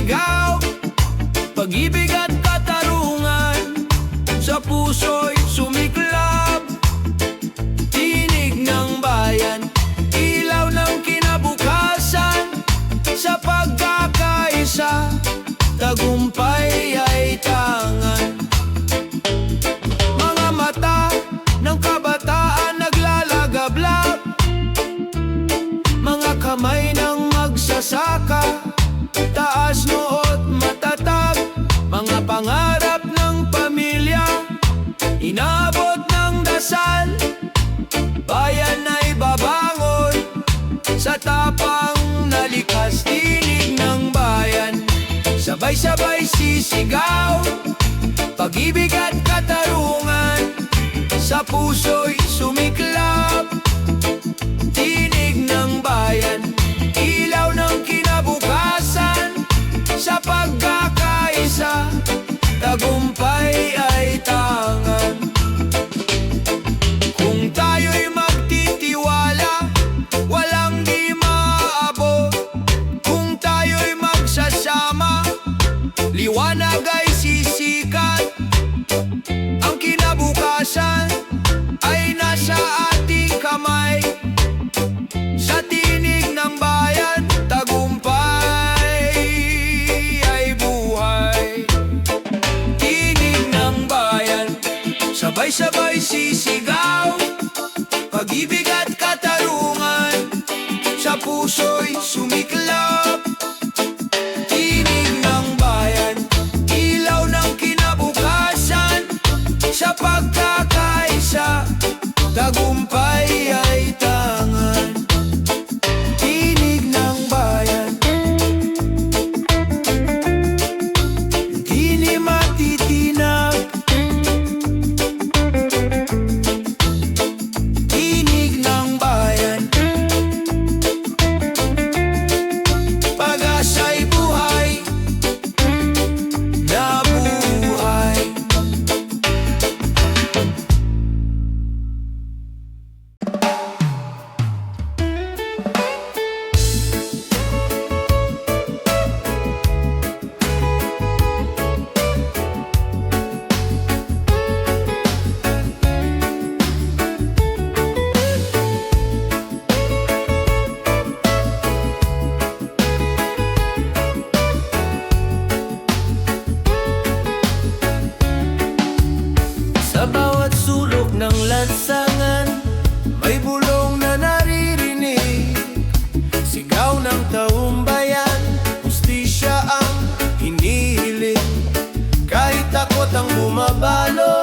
sumisigaw, pag-ibig at katarungan, sa puso'y sumiklab. Tinig ng bayan, ilaw ng kinabukasan, sa pagkakaisa, tagumpay ay tangan. Mga mata ng kabataan naglalagablab, mga kamay ng magsasaka, taas noot matatag. Mga pangarap ng pamilya, inaabot ng dasal. Bayan ay babangon sa tapang na likas. Tinig ng bayan, sabay-sabay sisigaw, pag-ibig at katarungan, sa puso'y sumiklab. Tinig ng bayan, ilaw ng kinabukasan, sa pagkakaisa, tagumpay ay tangan. Kung tayo'y magtitiwala, walang di maaabot. Kung tayo'y magsasama, liwanag ay sisikat. Ang kinabukasan ay nasa ating kamay. Sa tinig ng bayan, tagumpay ay buhay. Tinig ng bayan, sabay-sabay sisigaw, pag-ibig at katarungan, sa puso'y sumiklab. Tinig ng bayan, ilaw ng kinabukasan, sa pagkakaisa, tagumpay ay tangan. Tinig ng bayan, di ni matitinag. Tinig ng bayan, pag-asa'y buhay na buhay. Sa bawat sulok ng lansangan, may bulong na naririnig, sigaw ng taong bayan, hustisya ang hinihiling. Kahit takot ang bumabalo,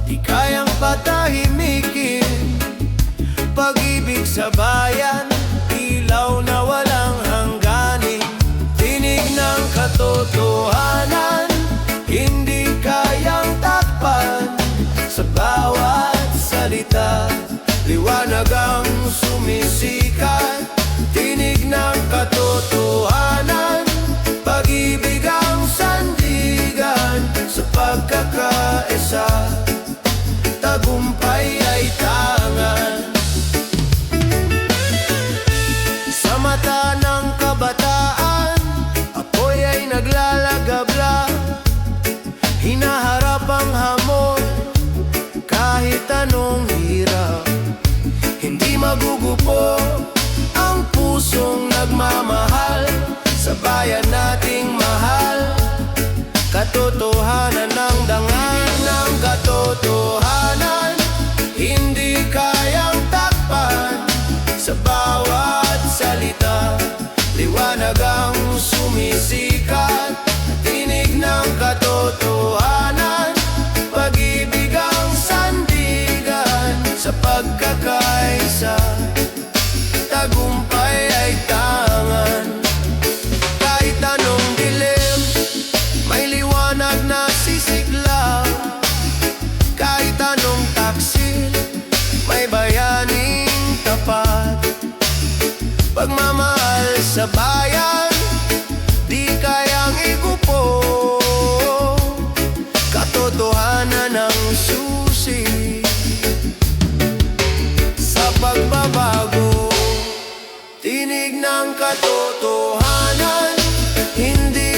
di kayang patahimikin. Pag-ibig sa bayan, ilaw na walang hangganin. Tinig ng katotohanan, hindi kayang takpan. Sa bawat salita, liwanag ang sumisikat. Tinig ng katotohanan, pag-ibig ang sandigan. Sa pagkakaisa, tagumpay ay tangan. Sa mata ng kabataan, apoy ay naglalagabla. Hinaharap ang hamon, kahit anong hirap. Hindi magugupo ang pusong nagmamahal, sa bayan nating mahal. Katotohanan ng dangal ng katotohanan, hindi kayang takpan. Sa bawat salita, liwanag ang sumisikat. Tinig ng katotohanan, pag-ibig ang sandigan. Sa pagkakaisa, tagumpay ay tangan. Kahit anong dilim, may liwanag na sisigla. Kahit anong taksil, may bayaning tapat. Pagmamahal sa bayan, di kayang igupo. Katotohanan ang susi sa pagbabago. Tinig ng katotohanan, hindi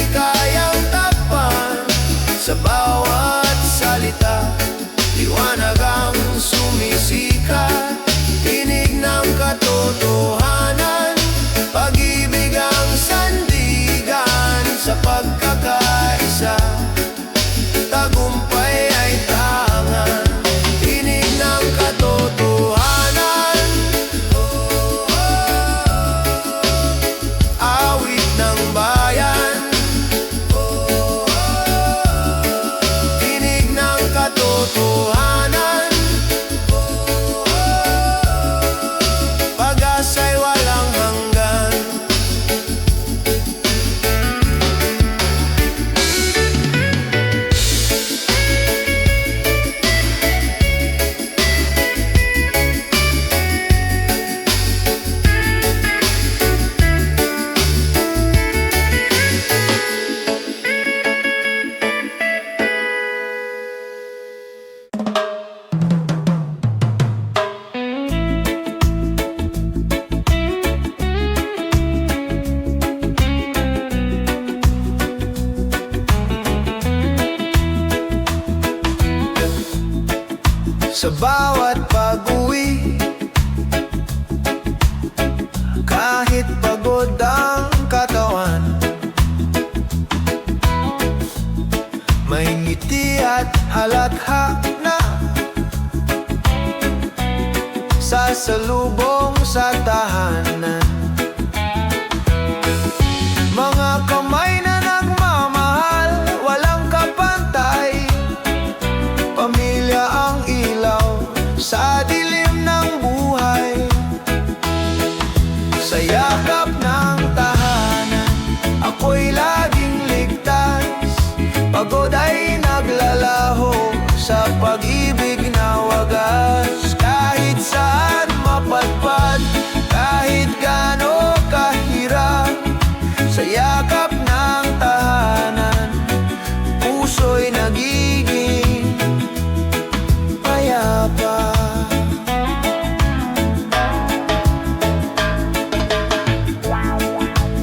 bawat pag-uwi. Kahit pagod ang katawan, may ngiti at halatha na sasalubong sa tahanan. Mga kamay na nagmamahal, walang kapantay. Pamilya ang ilaw sa dilim ng buhay. Sa yakap ng tahanan, ako'y laging ligtas. Pagod ay naglalaho sa pag-ibig na wagas. Kahit saan mapadpad, kahit gaano kahirap, sa yakap ng tahanan, puso'y nagiging payapa.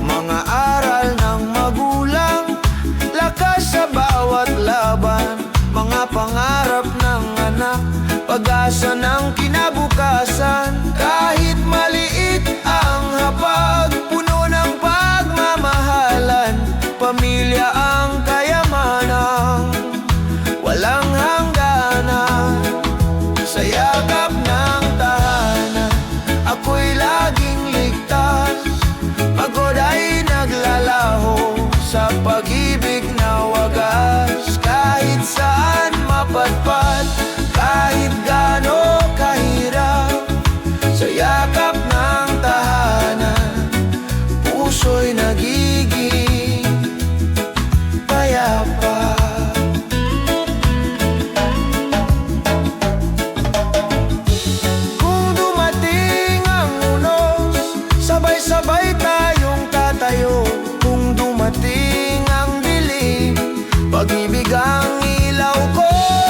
Mga aral ng magulang, lakas sa bawat laban. Mga pangarap ng anak, pag-asa ng kinabukasan. Kahit maliit ang hapag, puno ng pagmamahalan. Pamilya ang kayamanang walang hangganan. Sa yakap ng tahanan, ako'y laging ligtas. Pagod ay naglalaho sa pag-ibig na wagas. Kahit saan mapadpad, kahit gaano kahirap, sa yakap ng tahanan, puso'y nagiging payapa. Kung dumating ang unos, sabay-sabay tayong tatayo. Kung dumating ang dilim, pag-ibig ang ilaw ko.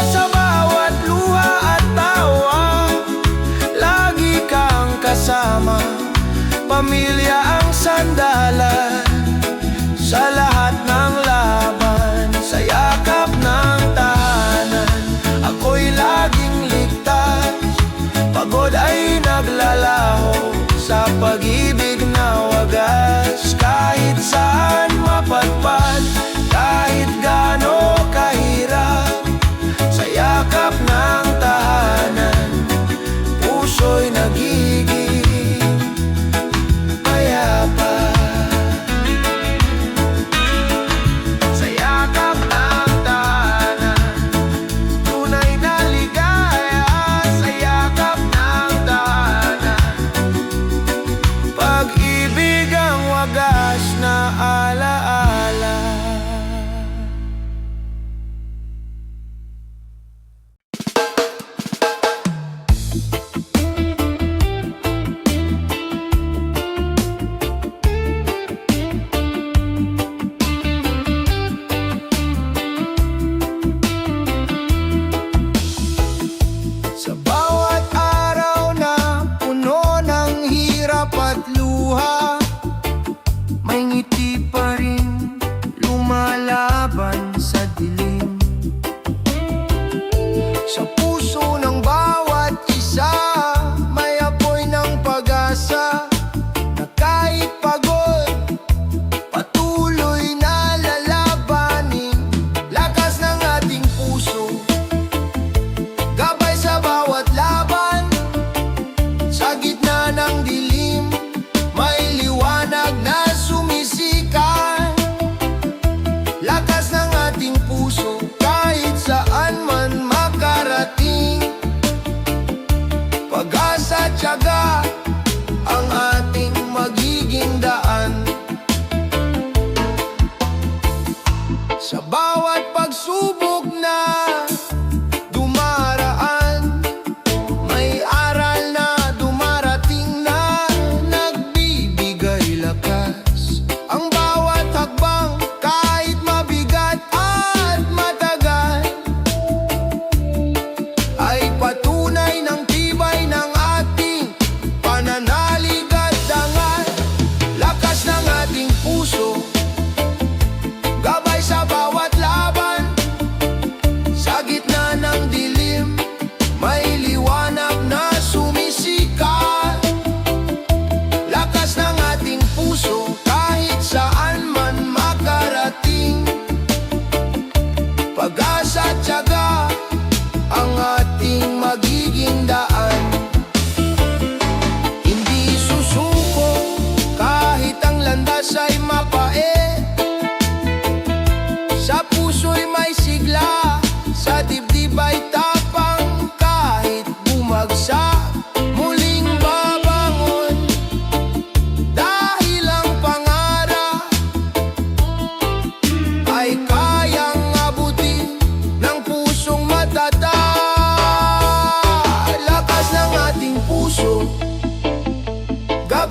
Sa bawat luha at tawa, lagi kang kasama. Pamilya ang sandalan sa lahat ng laban. Sa yakap ng tahanan, ako'y laging ligtas. Pagod ay naglalaho sa pag-ibig na wagas. Kahit saan mapadpad, kahit gaano kahirap, sa yakap ng tahanan, puso'y nagiging payapa. Sa yakap ng tahanan, tunay na ligaya. Sa yakap ng tahanan, pag-ibig ang wagas na alaala. Sa bawat araw na puno ng hirap at luha, may ngiti pa rin lumalaban sa dilim. Sa puso ng bawat isa, may apoy ng pag-asa, na kahit pagod, patuloy na lalabanin. Lakas ng ating puso, gabay sa bawat laban. Sa gitna ng dilim, may liwanag na sumisikat. Lakas ng ating puso, kahit saan man makarating. Pag-asa, tiyaga, ang ating magiging daan. Sa bawat pagsubok na dumaraan, may aral na dumarating na nagbibigay lakas. Ang bawat hakbang, kahit mabigat at matagal, ay patunay ng tibay ng ating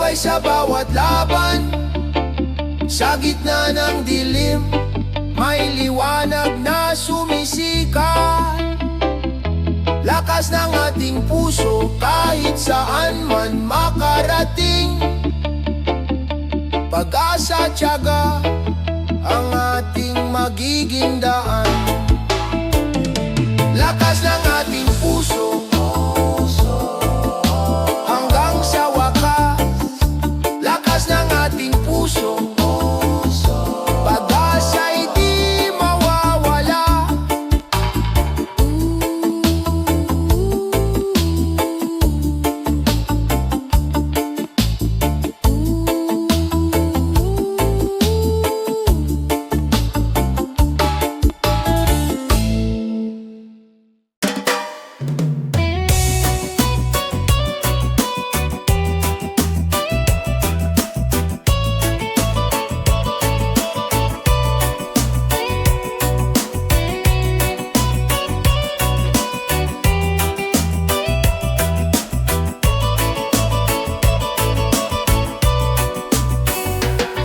Matibay sa bawat laban. Sa gitna ng dilim, may liwanag na sumisikat. Lakas ng ating puso kahit saan man makarating. Pag-asa, tiyaga ang ating magiging daan. Lakas ng ating puso hanggang sa wakas. Lakas ng ating puso, pag-asa'y di mawawala.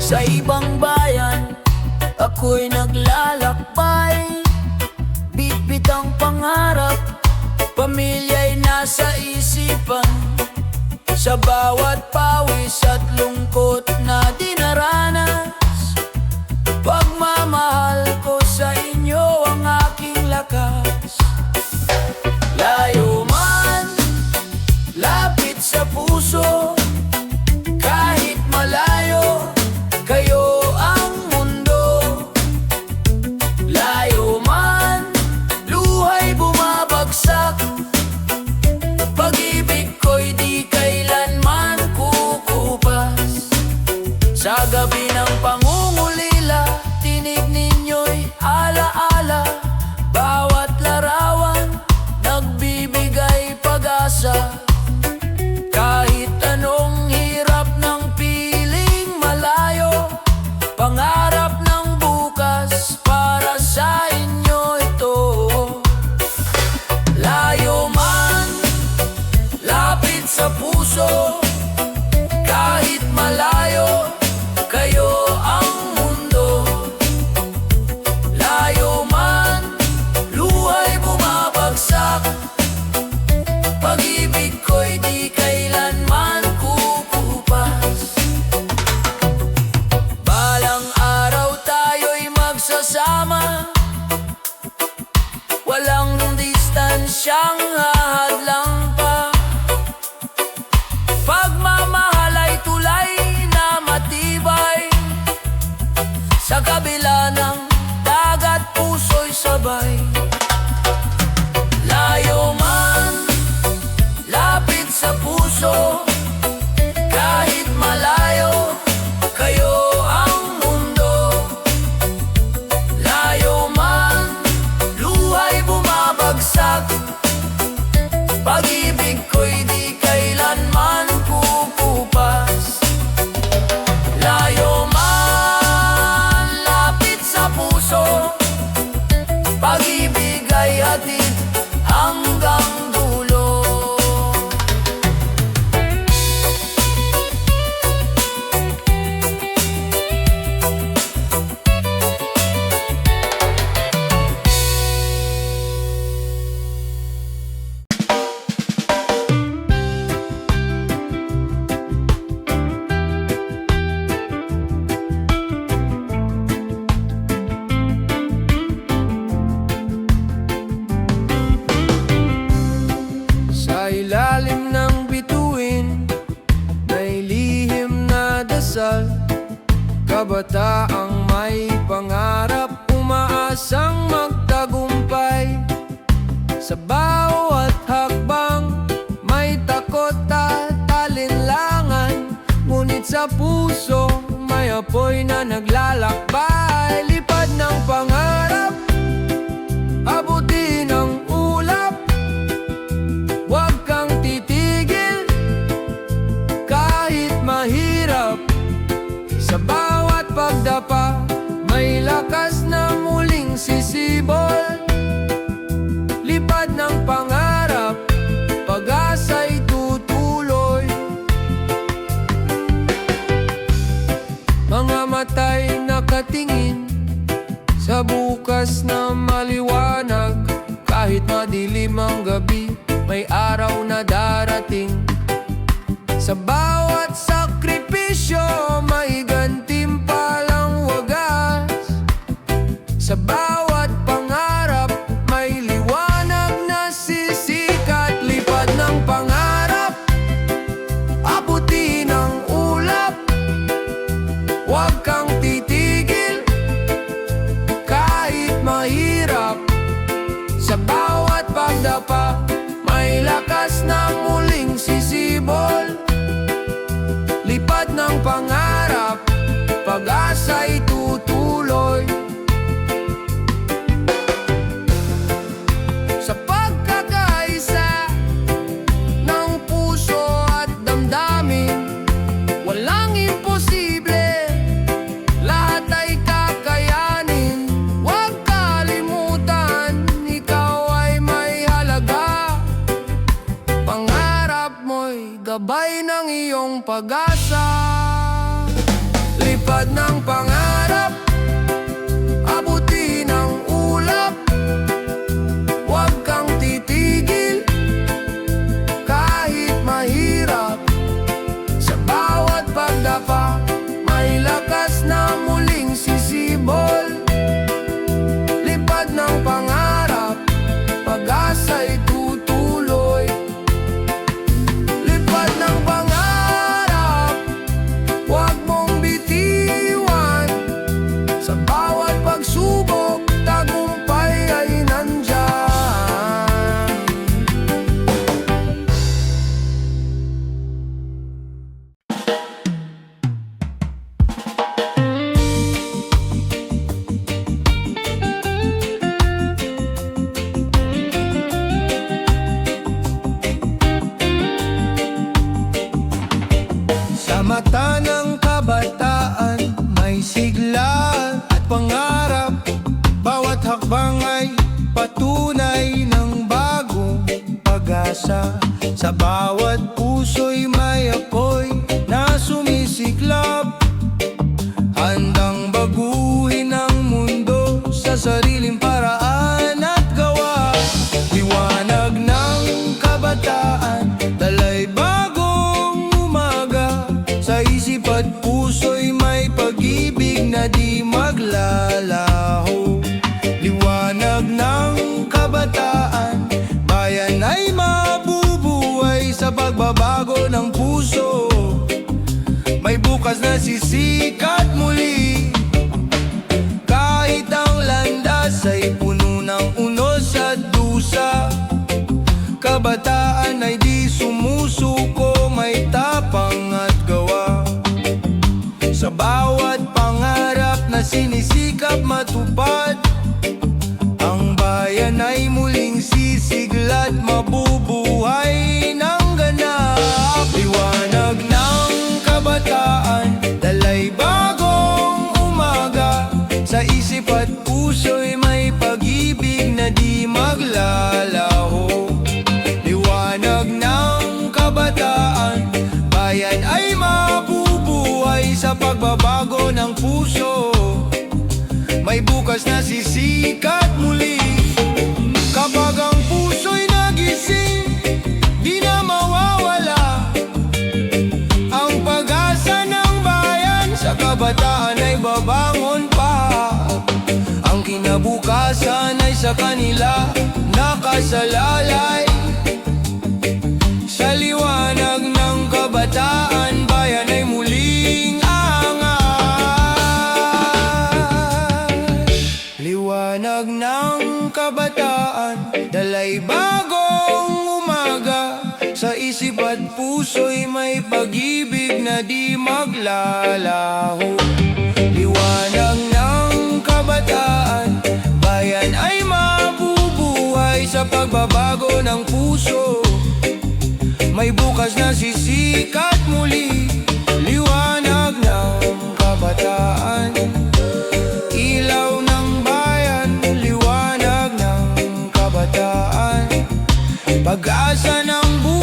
Sa ibang bayan, ako'y naglalakbay. Bitbit ang pangarap, pamilya'y nasa isipan. Sa bawat pawis at lungkot na dinaranas, pagmamahal ko sa inyo ang aking lakas. Layo man, lapit sa puso, kahit malayo, kayo ang mundo. Layo man, luhay bumabagsak, pag-ibig ko'y di kailanman kukupas. Sa gabi ng pangungulila, tinig ninyo'y alaala. Bawat larawan, nagbibigay pag-asa. Kahit anong hirap ng piling malayo, pangarap ng bukas para sa inyo ito. Layo man, lapit sa puso, kahit malayo, kayo ang mundo. Layo man, luhay bumabagsak, pag-ibig ko'y di kailanman kukupas. Balang araw tayo'y magsasama, walang distansyang hahadlang pa. Pagmamahal ay tulay na matibay, sa kabila ng dagat puso'y sabay. Layo man, lapit sa puso, kahit malayo, kayo ang mundo. Layo man, luhay bumabagsak, pag-ibig ko'y di kailanman kukupas. Layo man, lapit sa puso, pag-ibig ay hatid hanggang dulo. Sa ilalim ng bituin, may lihim na dasal. Kabataang may pangarap, umaasang magtagumpay. Sa bawat hakbang, may takot at alinlangan. Ngunit sa puso, may apoy na naglalakbay. Lipad ng pangarap, abutin ang ulap. Huwag kang titigil, kahit mahirap. Sa bawat pagdapa, may lakas na muling sisibol. Lipad ng pangarap, pag-asa'y tutuloy. Sa bawat sakripisyo may gantimpalang wagas. Sa bawat pangarap may liwanag na sisikat. Lipad ng pangarap, abutin ang ulap. Huwag kang titigil kahit mahirap. Sa bawat pagdapa may lakas na muling sisibol. Lipad ng pangarap, pag-asa'y tutuloy. Sa pagkakaisa ng puso at damdamin, walang imposible, lahat ay kakayanin. Huwag kalimutan, ikaw ay may halaga. Pangarap mo'y gabay ng iyong pag-asa. Lipad ng pangarap, abutin ang ulap. Huwag kang titigil kahit mahirap. Sa bawat pagdapa may lakas na muling sisibol. Lipad ng pangarap, pag-asa'y tutuloy. Lipad ng pangarap, huwag mong bitiwan. Sa bawat pagsubok, tagumpay ay nandyan. Sa mata ng kabataan may sigla at pangarap. Bawat hakbang ay patunay ng bagong pag-asa. Sa bawat puso'y may apoy na sumisiklab, handang baguhin ang mundo sa sariling paraan at gawa. Liwanag ng kabataan, dalay bagong umaga. Sa isip at puso'y may pag-ibig na di maglalaho. Liwanag ng kabataan, bayan ay mabubuhay sa pagbabago ng puso. May bukas na sisikat muli, kahit ang landas ay puno ng unos at dusa. Kabataan ay di sumusuko, may tapang at gawa. Sa bawat pangarap na sinisikap matupad, ang bayan ay muling sisigla at mabubuhay ng ganap. Liwanag ng kabataan, dalay bagong umaga. Sa isip at puso'y may pag-ibig na di maglalaho. Liwanag ng kabataan, bayan ay mabubuhay sa pagbabago ng puso. May bukas na sisikat muli, kapag ang puso'y nagising, di na mawawala ang pag-asa ng bayan. Sa kabataan ay babangon pa, ang kinabukasan ay sa kanila nakasalalay. Sa liwanag ng kabataan, bayan ay muling aangat. Liwanag ng kabataan, dalay bagong umaga. Sa isip at puso'y may pag-ibig na di maglalaho. Liwanag ng kabataan, bayan ay mabubuhay sa pagbabago ng puso. May bukas na sisikat muli. Liwanag ng kabataan, ilaw ng bayan. Liwanag ng kabataan, pag-asa ng bukas.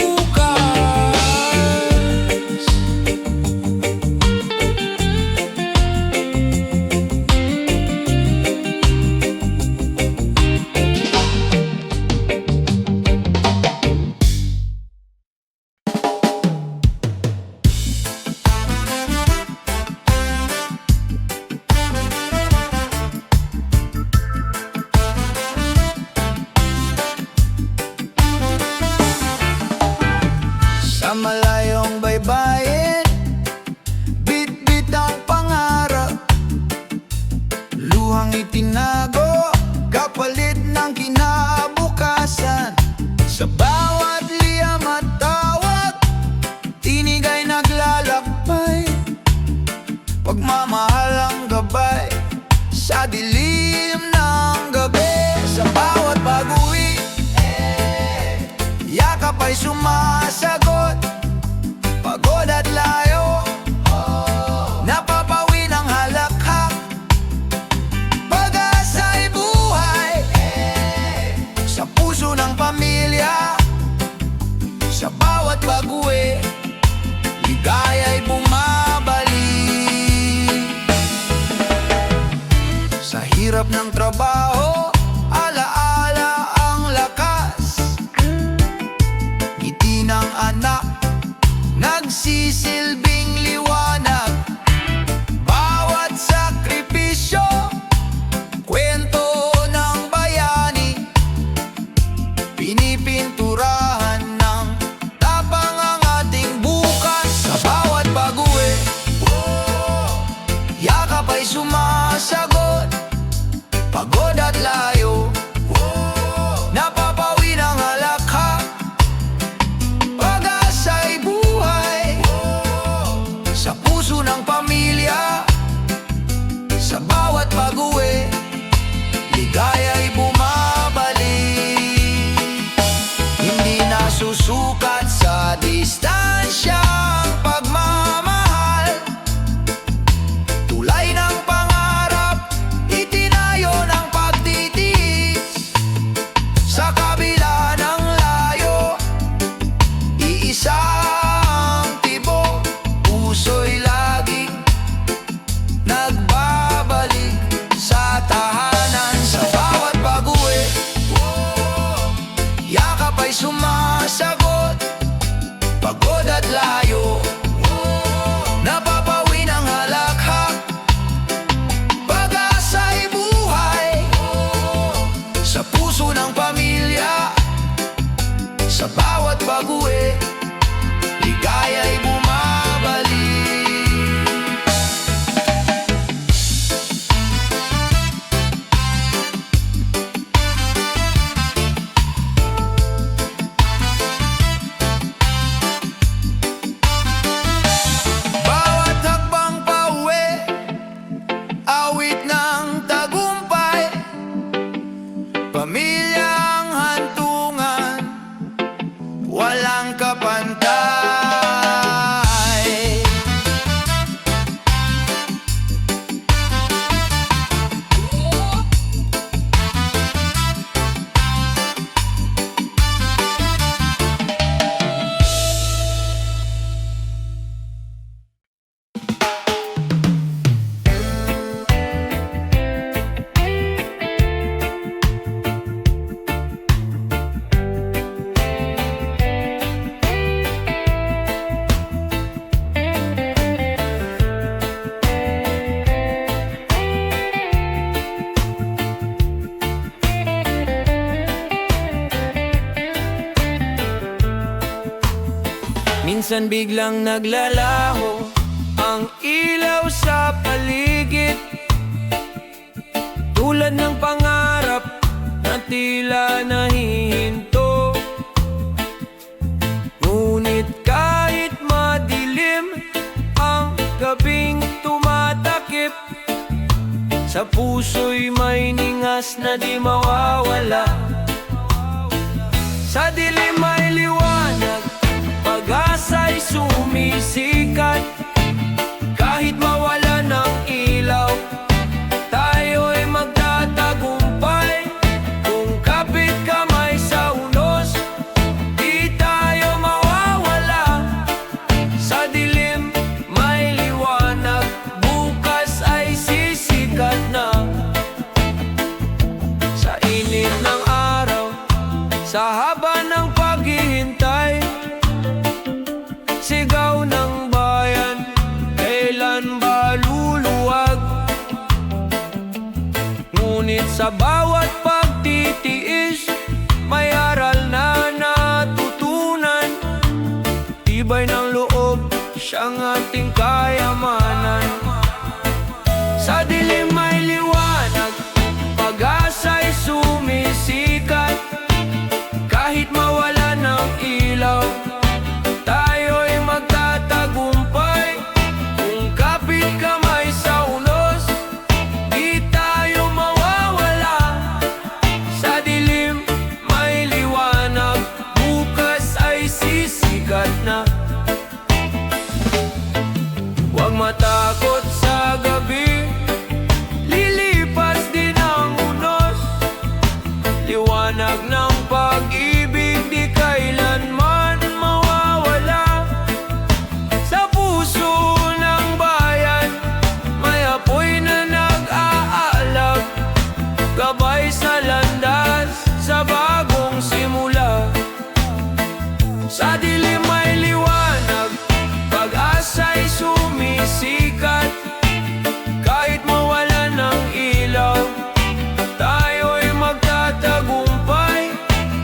iyong baybayin. Bit-bit ang pangarap, luhang itinago, kapalit ng kinabukasan. Sa bawat liyam at tawag, tinig ay naglalakbay. Pagmamahal ang gabay sa dilim ng gabi. Sa bawat pag-uwi, yakap ay sumasagot. Pagod at layo, napapawi ng halakhak. Pag-asa'y buhay sa puso ng pamilya. Sa bawat pag-uwi, ligaya'y bumabalik. Sa hirap ng trabaho, alaala ang lakas. Ngiti ng anak, nagsisilbing liwanag. Bawat sakripisyo, kwento ng bayani. Pinipinturahan ng tapang ang ating bukas. Sa bawat pag-uwi, yakap ay sumasagot. Pagod at layo, napapawi ng halakhak. Pag-asa'y buhay sa puso ng pamilya. Sa bawat pag-uwi, ligaya'y bumabalik. Hindi nasusukat sa distansya ang pagmamahal. Tulay ng pangarap, itinayo ng pagtitiis. Sa kabila ng layo, iisa ang tibok. Puso'y laging nagbabalik sa tahanan. Sa bawat pag-uwi, yakap ay sumasagot. Pagod at layo, napapawi ng halakhak. Pag-asa'y buhay sa puso ng pamilya. Sa bawat pag-uwi, ligaya'y bumabalik. Bawat hakbang pauwi, awit ng tagumpay. Pamilyang hantungan, walang kapantay. Minsan biglang naglalaho ang ilaw sa paligid, tulad ng pangarap na tila nahihinto. Ngunit kahit madilim ang gabing tumatakip, sa puso'y may ningas na di mawawala. Sa dilim may liwanag, pag-asa'y sumisikat. Kahit mawala ng ilaw, tayo'y magtatagumpay. Kung kapit kamay sa unos, di tayo mawawala. Sa dilim may liwanag, bukas ay sisikat na. Sa init ng araw, sa haba ng paghihintay, sigaw ng bayan, kailan ba luluwag? Ngunit sa bawat pagtitiis, may aral na natutunan. Tibay ng ng loob, siyang ating kayamanan. Sa dilim may liwanag, pag-asa'y sumisikat. Kahit mawala ng ilaw, tayo'y magtatagumpay. Kung kapit kamay sa unos, di tayo mawawala. Sa dilim may liwanag, bukas ay sisikat na. Huwag matakot sa gabi, lilipas din ang unos. Liwanag ng pag-ibig di kailanman mawawala. Sa puso ng bayan, may apoy na nag-aalag. Gabay sa landas, sa bagong simula. Sa dilim may liwanag, pag-asa'y sumisikat. Kahit mawala ng ilaw, tayo'y magtatagumpay.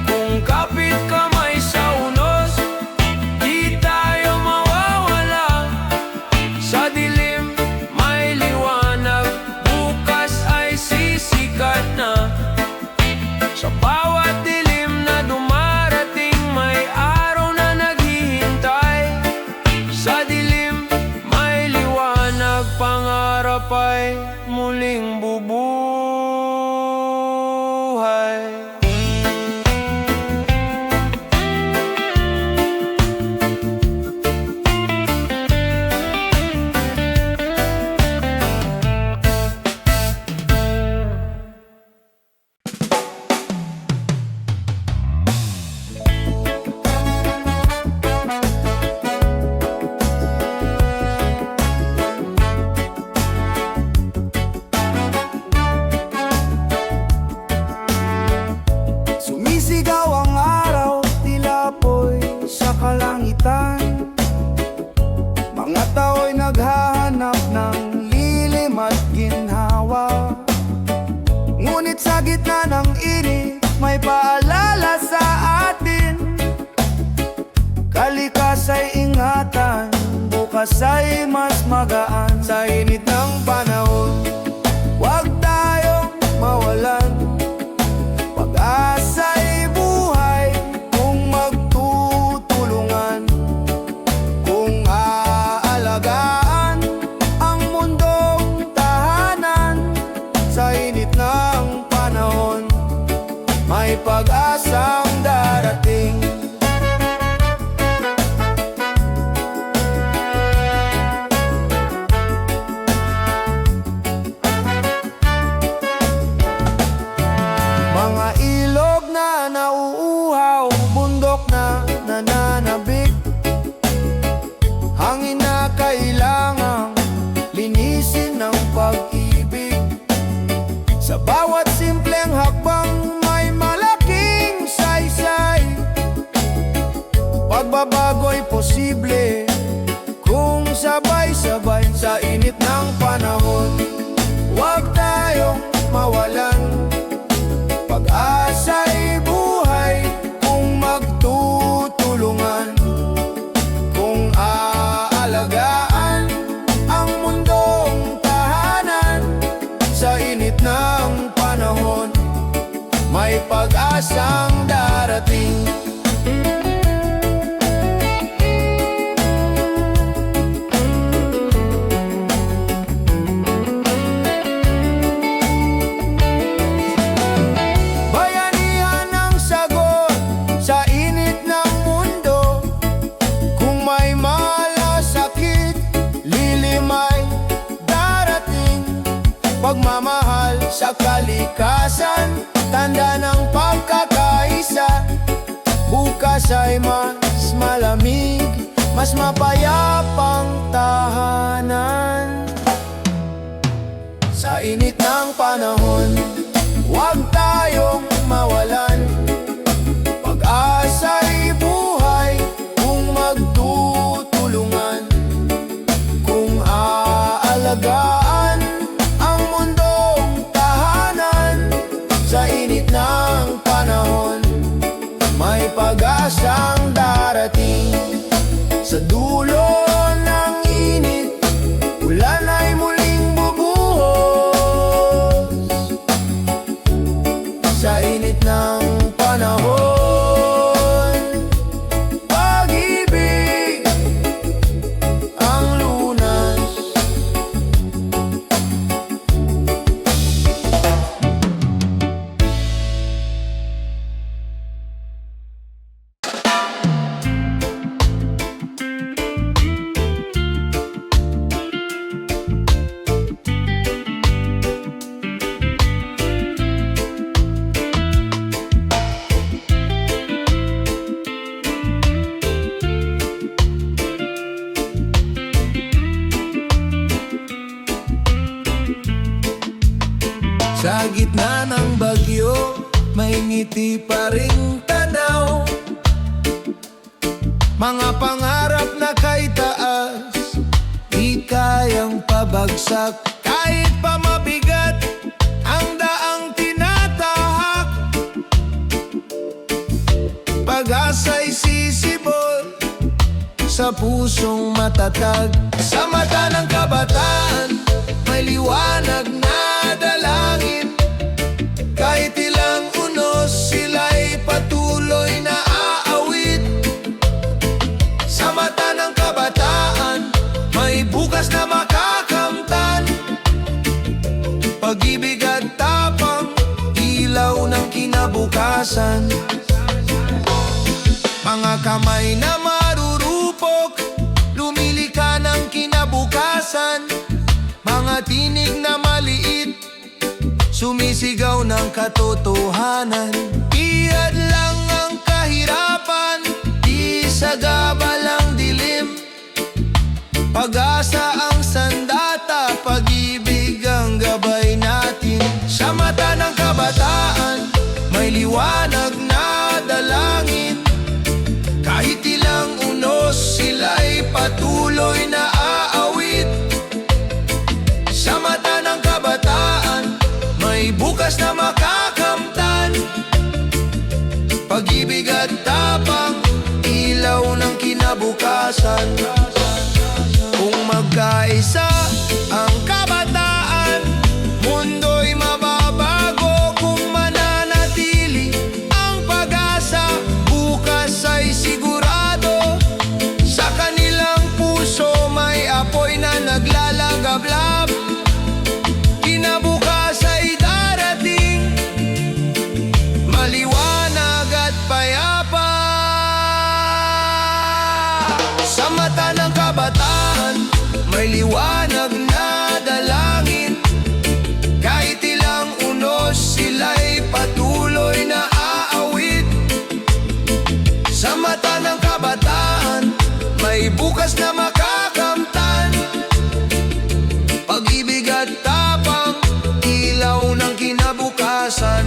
Kung kapit kamay sa unos, di tayo mawawala. Sa dilim may liwanag, bukas ay sisikat na. Sa bawat dilim na dumarating, may araw na naghihintay. Sa dilim may liwanag, pangarap ay muling bubuhay. Sumisigaw ang araw, tila po'y sa kalangitan. Mga tao'y naghahanap ng lilim at ginhawa. Ngunit sa gitna ng init, may paalala sa atin. Kalikas ay ingatan, bukas ay mas magaan. Sa init ng panahon, huwag tayong mawalan. Pag-asa'y buhay kung magtutulungan. Kung aalagaan ang mundong tahanan. Sa init ng panahon, may pag-asang darating. Mga ilog na nauuhaw, bundok na nananabik. Hangin na kailangang linisin ng pag-ibig. Sa bawat simpleng hakbang may malaking saysay. Pagbabago'y posible kung sabay-sabay. Sa init ng panahon, huwag tayong mawalan. Pag-asa'y buhay kung magtutulungan. Kung aalagaan ang mundong tahanan. Sa init ng panahon, may pag-asang darating. Bayanihan ang sagot sa init ng mundo. Kung may malasakit, lilim ay darating. Pagmamahal sa kalikasan, tanda ng pagkakaisa. Bukas ay mas malamig, mas mapayapang tahanan. Sa init ng panahon, huwag tayong mawalan. Pag-asa'y buhay kung magtutulungan. Kung aalagaan ang mundong tahanan. Sa init ng panahon, may pag-asang darating. Sa dulo Sa gitna ng bagyo, may ngiti pa ring tanaw. Mga pangarap na kay taas, di kayang pabagsak. Kahit pa mabigat ang daang tinatahak, pag-asa'y sisibol sa pusong matatag. Sa mata ng kabataan, may liwanag na dalangin. Kahit ilang unos, sila'y patuloy na aawit. Sa mata ng kabataan, may bukas na makakamtan. Pag-ibig at tapang, ilaw ng kinabukasan. Mga kamay na marurupok, lumilika ng kinabukasan. Mga tinig na maliit, sumisigaw ng katotohanan. Iyad lang ang kahirapan, di sagabal ang dilim. Pag-asa ang sandata, pag-ibig ang gabay natin. Sa mata ng kabataan, may liwanag na dalangin. Kahit ilang unos, sila'y patuloy na aawit. Sa mata ng kabataan, may bukas na makakamtan. Pag-ibig at tapang, ilaw ng kinabukasan. Kung magkaisa ang kabataan, mundo'y mababago. Kung mananatili ang pag-asa, bukas ay sigurado. Sa kanilang puso may apoy na naglalagablab. Kinabukas ay darating, maliwanag at payapa. Sa mata ng kabataan, may liwanag na dalangin. Kahit ilang unos, sila'y patuloy na aawit. Sa mata ng kabataan, may bukas na makakamtan. Pag-ibig at tapang, ilaw ng kinabukasan.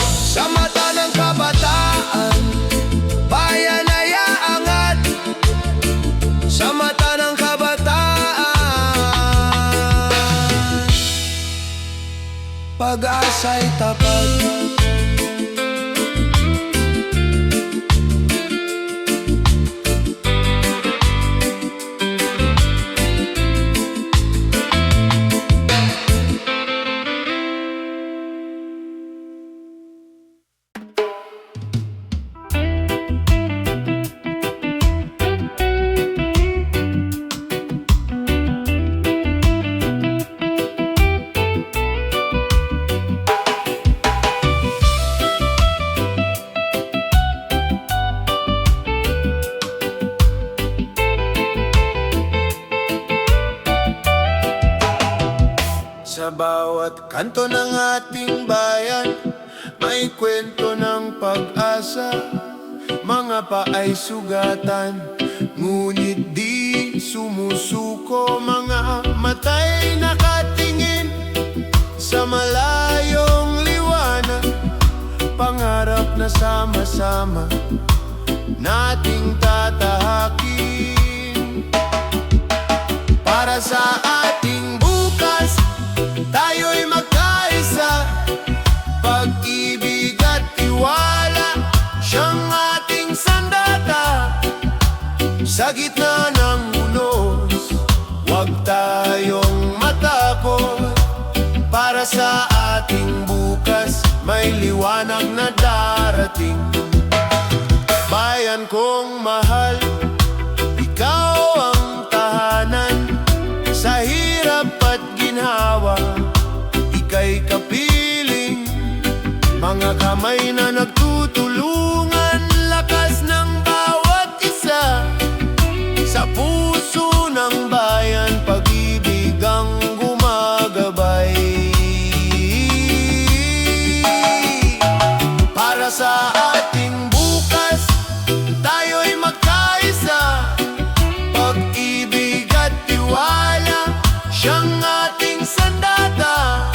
Sa mata ng kabataan, bayan ay aangat. Sa mata ng kabataan, pag-asa'y tapat. Sa bawat kanto ng ating bayan, may kwento ng pag-asa. Mga paay sugatan, ngunit di sumusuko. Mga matay nakatingin sa malayong liwanag. Pangarap na sama-sama nating tatahakin. Para sa ating bukas, tayo'y magkaisa. Pag-ibig at tiwala, siyang ating sandata. Sa gitna ng unos, huwag tayong matakot. Para sa ating bukas, may liwanag na darating. Bayan kong mahal, ikaw ang tahanan. Sa hirap at ginhawa, ika'y kapiling. Mga kamay na nagtutulungan, lakas ng bawat isa. Sa puso ng bayan, pag-ibig ang gumagabay. Para sa ating bukas, tayo'y magkaisa. Pag-ibig at tiwala, siyang ating sandata.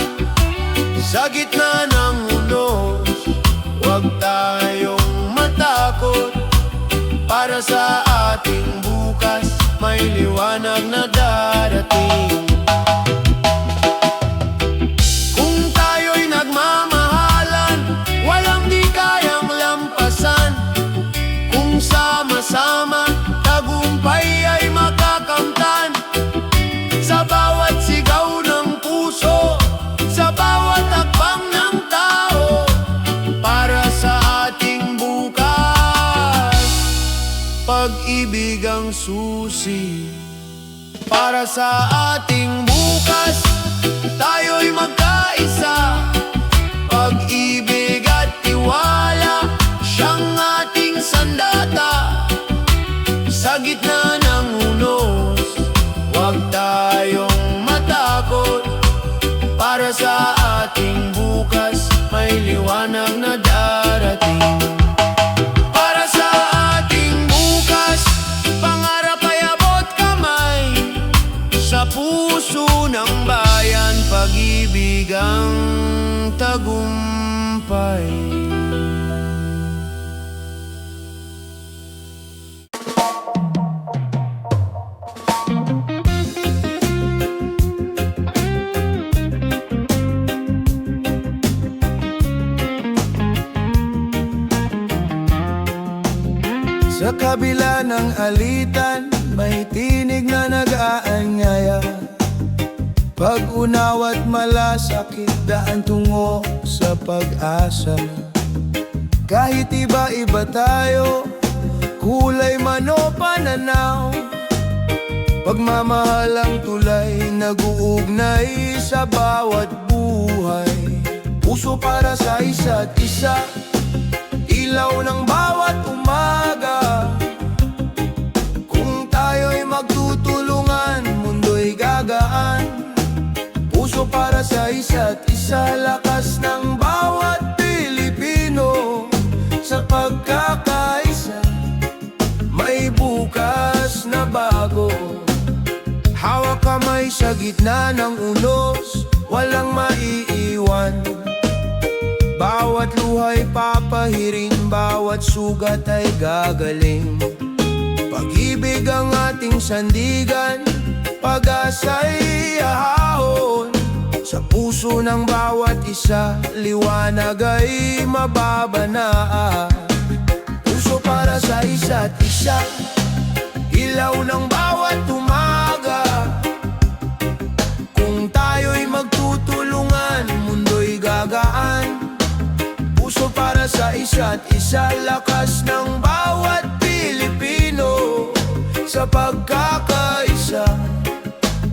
Para sa ating bukas, tayo'y magkaisa. Pag-ibig at tiwala, siyang ating sandata. Sa gitna ng unos, huwag tayong matakot. Para sa ating bukas, may liwanag na darating. Para sa ating bukas, pangarap ay abot kamay. Sa puso ng bayan, pag-ibig ang tagumpay. Sa kabila ng alitan, may tinig na nag-aanyaya. Pag-unawa't malasakit, daan tungo sa pag-asa. Kahit iba-iba tayo, kulay man o pananaw, pagmamahal ang tulay, nag-uugnay sa bawat buhay. Puso para sa isa't isa, ilaw ng bawat umaga. Kung tayo'y magtutulungan, mundo'y gagaan. Puso para sa isa't isa, lakas ng bawat Pilipino. Sa pagkakaisa, may bukas na bago. Hawak kamay sa gitna ng unos, walang maiiwan. Bawat luha'y papahirin, bawat sugat ay gagaling. Pag-ibig ang ating sandigan, pag-asa'y ahahon. Sa puso ng bawat isa, liwanag ay mababana. Puso para sa isa't isa, ilaw ng bawat umaga. Kung tayo'y magtutulungan, mundo'y gagaan. Puso para sa isa't isa, lakas ng bawat Pilipino. Sa pagkakaisa,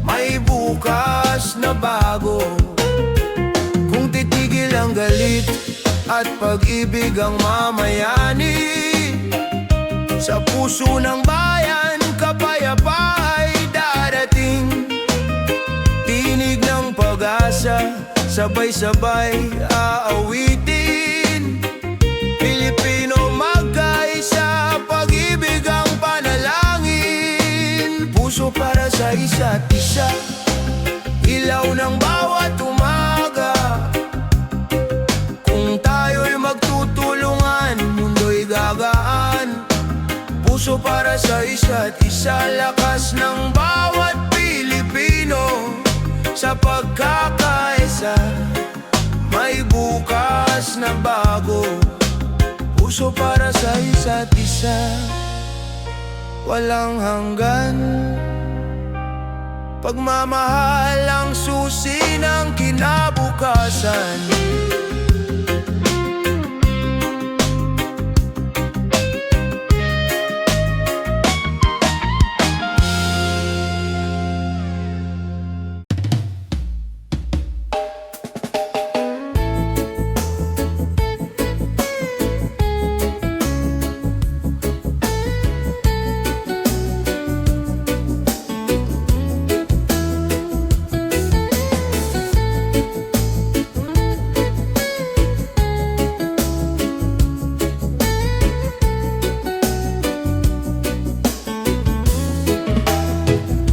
may bukas na bago. Kung titigil ang galit at pag-ibig ang mamayani, sa puso ng bayan, kapayapa ay darating. Tinig ng pag-asa, sabay-sabay aawitin. Pilipino magkaisa, pag-ibig ang panalangin. Puso para sa isa't isa, ilaw ng bawat umaga. Kung tayo'y magtutulungan, mundo'y gagaan. Puso para sa isa't isa, lakas ng bawat Pilipino. Sa pagkakaisa, may bukas na bago. Puso para sa isa't isa, walang hanggan. Pagmamahal ang susi ng kinabukasan.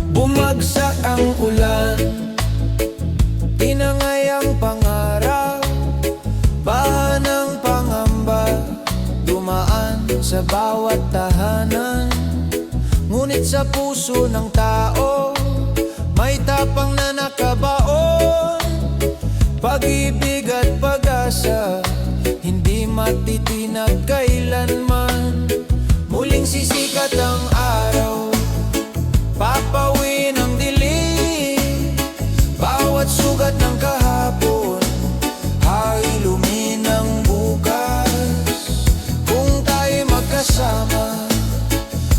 Bumagsak ang ulan, tinangay ang pangarap, baha ng pangamba, dumaan sa bawat tahanan. Ngunit sa puso ng tao, may tapang na nakabaon. Pag-ibig at pag-asa, hindi matitinag kailanman. Muling sisikat ang araw, papawin ang dilim. Bawat sugat ng kahapon ay luminang bukas. Kung tayo magkasama,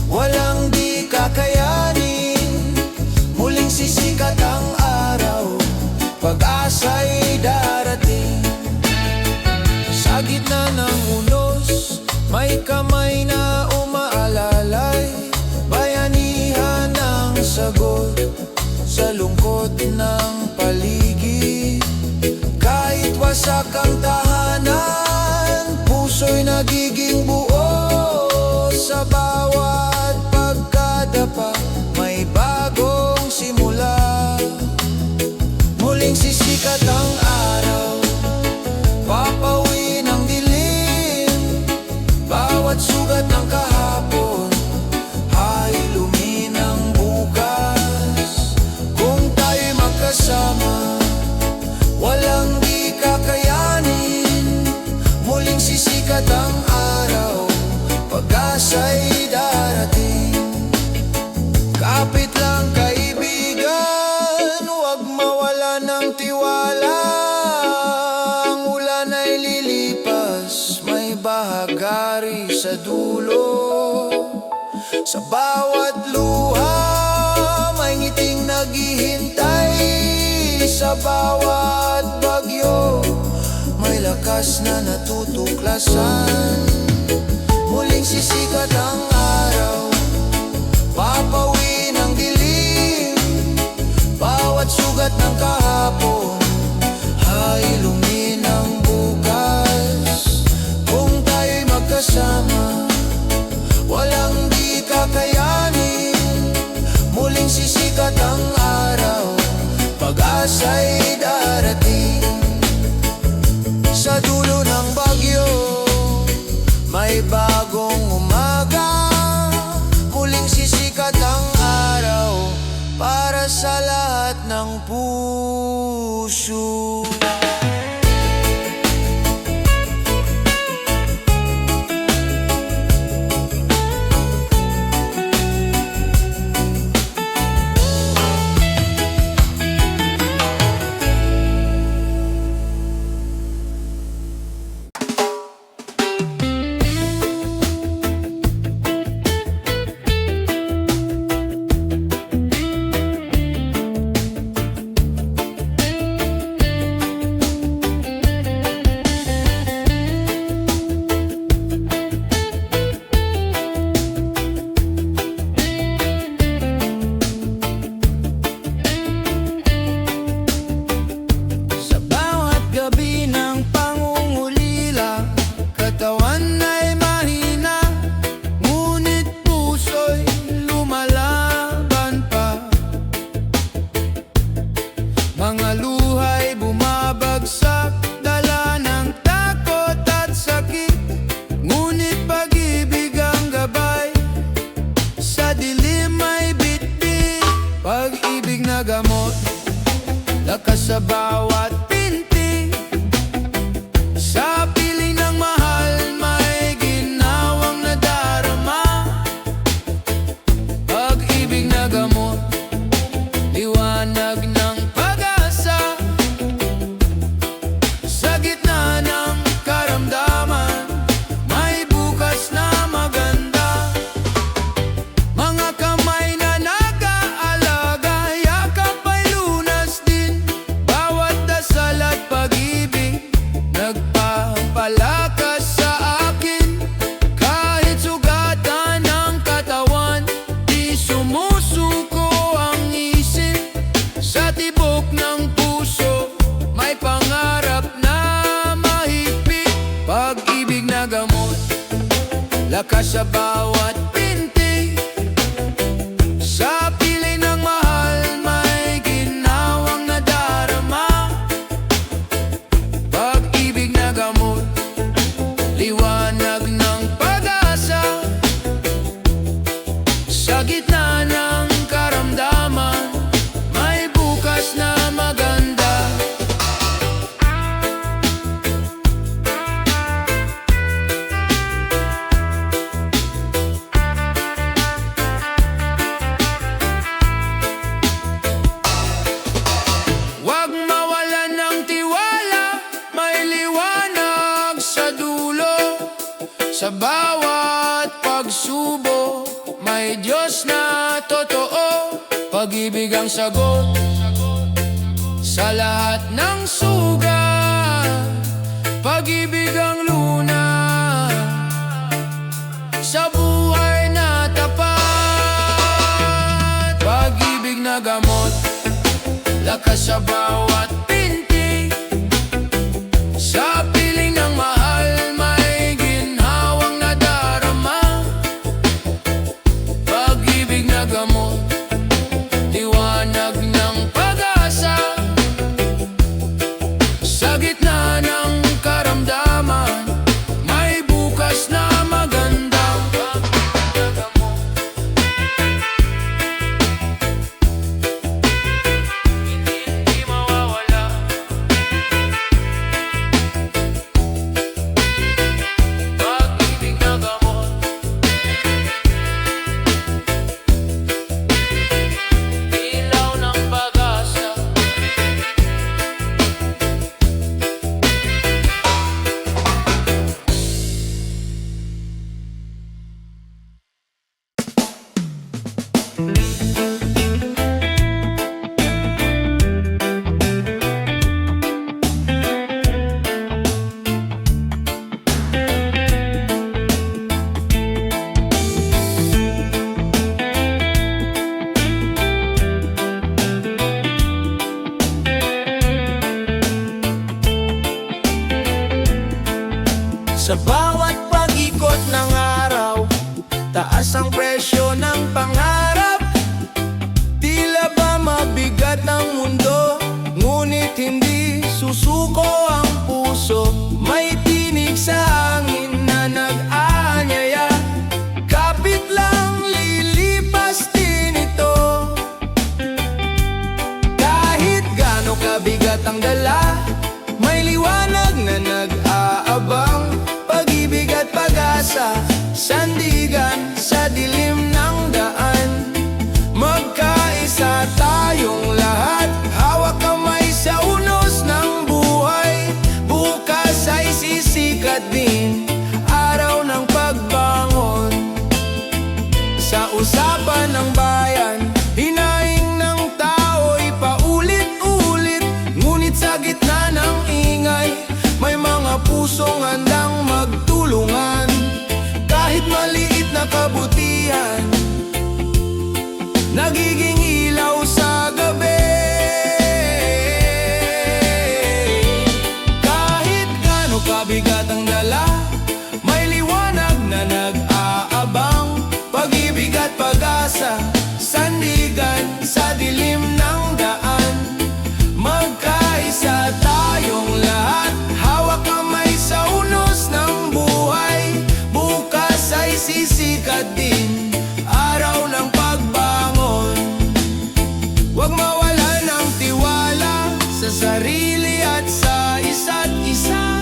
walang di kakayanin. sagot sa lungkot ng paligid. Kahit wasak ang tahanan, puso'y nagiging buo. Sa bawat pagkadapa, may bagong simula. Muling sisikat ang araw, papawin ang dilim. Bawat sugat ng kahapon ay luminang bukas. Kung tayo'y magkasama, walang di kakayanin. Muling sisikat ang araw, pag-asa'y darating. Kapit lang kaibigan, huwag mawala ng tiwala. Ang ulan ay lilipas, may bahagari sa dulo. Sa bawat luha, may ngiting naghihintay. Sa bawat bagyo, may lakas na natutuklasan. Muling sisikat ang araw, papawin ang dilim. Bawat sugat ng kahapon ay luminang bukas. Kung tayo'y magkasama, walang di kakayanin. Muling sisikat ang araw, pag-asa'y darating. Sa dulo ng bagyo, may bagong umaga. Muling sisikat ang araw para sa lahat ng puso. Mga luhay bumabagsak, dala ng takot at sakit. Ngunit pag-ibig ang gabay, sa dilim may bitbit. Pag-ibig na gamot, lakas sa bawat pinti. Sa piling ng mahal, may ginawang nadarama. Pag-ibig na gamot, liwanag ng pag-asa. Sa gitna ng karamdaman, may bukas na maganda. Mga kamay na nag-aalaga, yakap ay lunas din. Bawat dasal at pag-ibig, nagpapalakas sa akin. Kahit sugatan ng katawan, di sumusuko ang isip. Sa tibok ng puso, may pangarap na mahigpit. Pag-ibig na gamot, lakas sa bawat pinti. Sa piling ng mahal, may ginawang nadarama. Pag-ibig na gamot, liwanag ng pag-asa. Sa gitna ng karamdaman, may bukas na maganda. Huwag mawalan ng tiwala, may liwanag sa dulo. Sa bawat pagsubok, may Diyos na totoo. Pag-ibig ang sagot sa lahat ng sugat. Pag-ibig ang luna sa buhay na tapat. Pag-ibig ka sa bawat pinti. Sa piling ng mahal may ginhawang nadarama, pag-ibig na gamot, liwanag ng pag-asa. Sa gitna ng karamdaman, may bukas na maganda. Hindi mawawala. Pag-ibig na gamot, ilaw ng pag-asa. Sa bawat pag-ikot ng araw, taas ang presyo ng pangarap. Tila ba mabigat ang mundo, ngunit hindi susuko ang puso. May tinig sa hangin na nag-aanyaya, kapit lang lilipas din ito. Kahit gaano kabigat ang dala, may liwanag na nag-aabang. Pag-ibig at pag-asa, sandigan sa dilim ng daan. Magkaisa tayong lahat, hawak kamay sa unos ng buhay. Bukas ay sisikat din, araw ng pagbangon. Sa usapan ng bayan, hinaing ng tao'y paulit-ulit. Ngunit sa gitna ng ingay, may mga pusong handang magtulungan. Kahit maliit na kabutihan, nagiging ilaw sa gabi. Kahit gaano kabigat ang dala, may liwanag na nag-aabang. Pag-ibig at pag-asa, sandigan sa dilim ng daan. Magkaisa tayong lahat, hawak kamay sa unos ng buhay. Bukas ay sisikat din, araw ng pagbangon. Huwag mawalan ng tiwala sa sarili at sa isa't isa.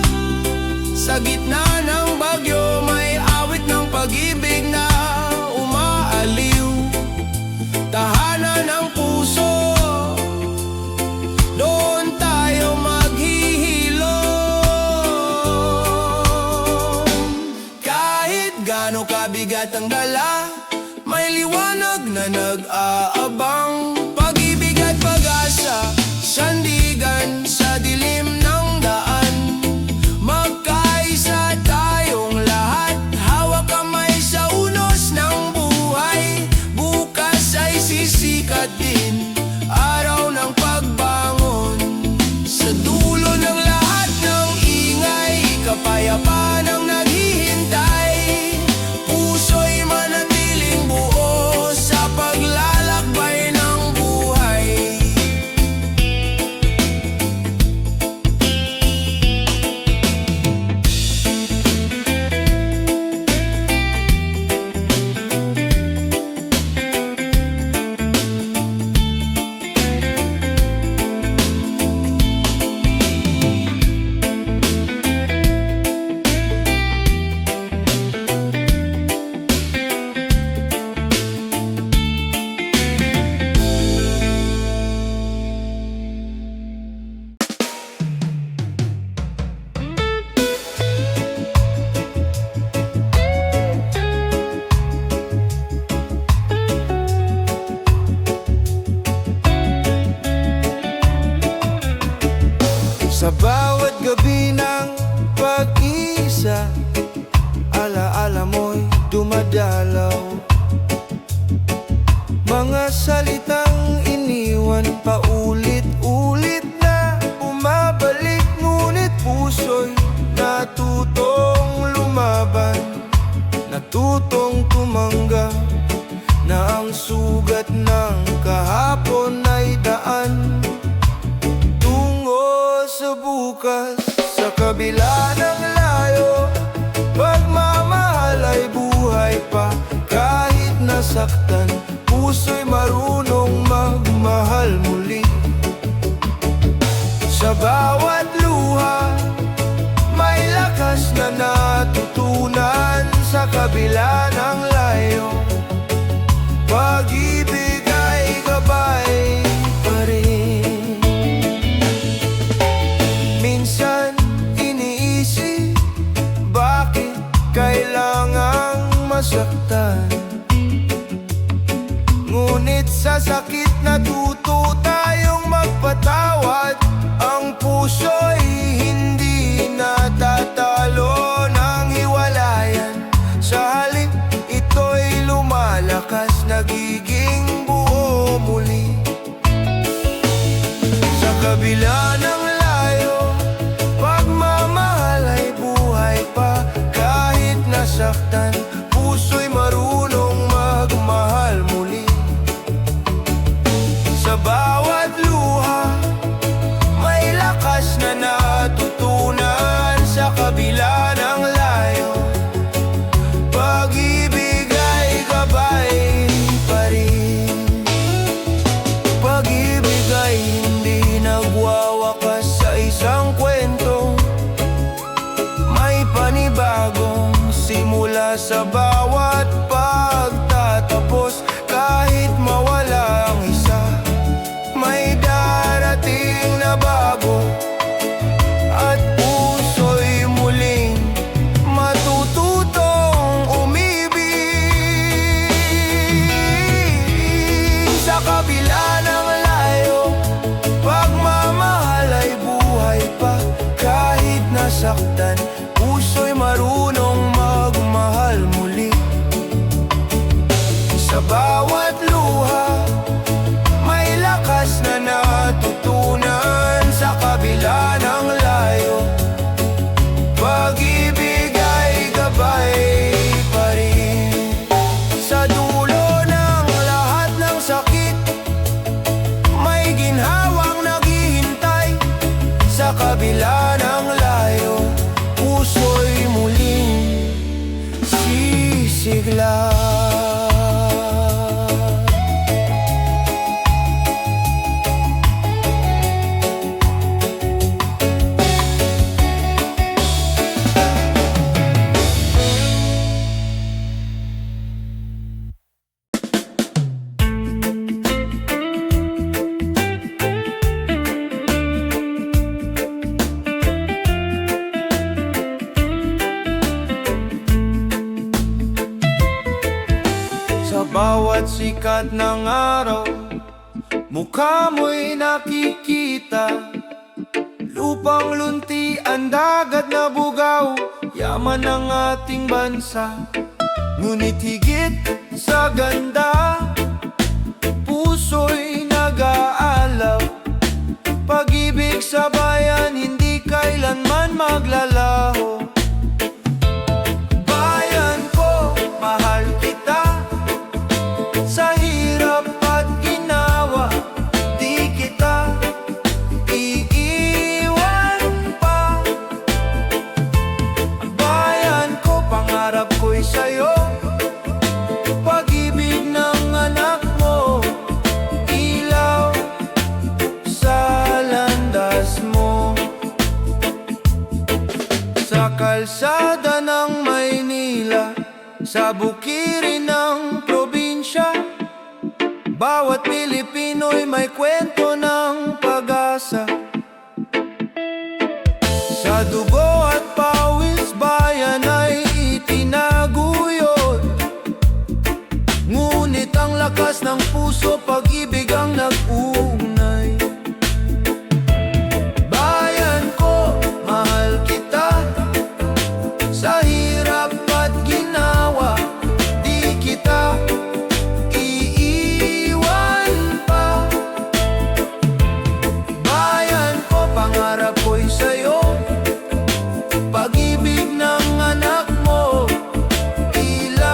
Sa gitna ng bagyo, may awit ng pag-ibig na umaaliw. Tahanan ng puso, doon tayo maghihilom. Kahit gaano kabigat ang dala, may liwanag na nag-aabang. Pag-ibig at pag-asa, sandigan sa dilim ng daan. Magkaisa tayong lahat, hawak kamay sa unos ng buhay. Bukas ay sisikat din, araw ng pagbangon. Sa dulo ng lahat ng ingay, kapayapaan ang naghihintay. Puso'y manatiling buo sa paglalakbay ng buhay. Sa bawat gabi ng pag-isa, alaala mo'y dumadalaw. Mga salitang iniwan paulit-ulit. natutong tumanggap na ang sugat ng kahapon ay daan tungo sa bukas. Sa kabila ng layo, pagmamahal ay buhay pa. Kahit nasaktan, puso'y marunong magmahal muli. Sa bawat luha, may lakas na natutunan. Sa kabila ng layo, pag-ibig ay gabay pa rin. Minsan iniisip, bakit kailangang masaktan? Ngunit sa sakit natuto tayong magpatawad. Ang puso'y hindi natatalo ng hiwalayan. Sa halip, ito'y lumalakas, nagiging buo muli. Sa kabila ng layo, pagmamahal ay buhay pa. Kahit nasaktan, puso'y marunong magmahal muli. Sa bawat luha, may lakas na natutunan. Sa kabila ng layo, pag-ibig ay gabay pa rin. Pag-ibig ay hindi nagwawakas sa isang kwento. May panibagong simula sa bawat pagtatapos. Kahit mawala ang isa, may darating na bago. At puso'y muling matututong umibig. Sa kabila ng layo, pagmamahal ay buhay pa. Kahit nasaktan, puso'y marunong magmahal muli. Sa bawat luha, may lakas na natutunan. Sa kabila ng layo, pag-ibig ay gabay pa rin. Sa dulo ng lahat ng sakit, may ginhawang naghihintay. Sa kabila ng layo, puso'y muling sisigla. Sa bawat sikat ng araw, mukha mo'y nakikita. Lupang lunti, ang dagat na bugaw, yaman ng ating bansa. Ngunit higit sa ganda, puso'y nag-aalaw. Pag-ibig sa bayan, hindi kailanman maglalaho. Bayan ko, mahal kita. Sa hirap at ginawa, di kita iiwan pa. Ang bayan ko, pangarap ko'y sa'yo. Pag-ibig ng anak mo, ilaw sa landas mo. Sa kalsada ng Maynila, sa bukirin ng probinsya, bawat Pilipino'y may kwento ng pag-asa. Sa dugo at pawis, bayan ay itinaguyod. Ngunit ang lakas ng puso, pag-ibig ang nag-uugnay. Bayan ko, mahal kita. Sa hirap at ginawa, di kita iiwan pa. Bayan ko, pangarap ko'y sa'yo. Pag-ibig ng anak mo, ilaw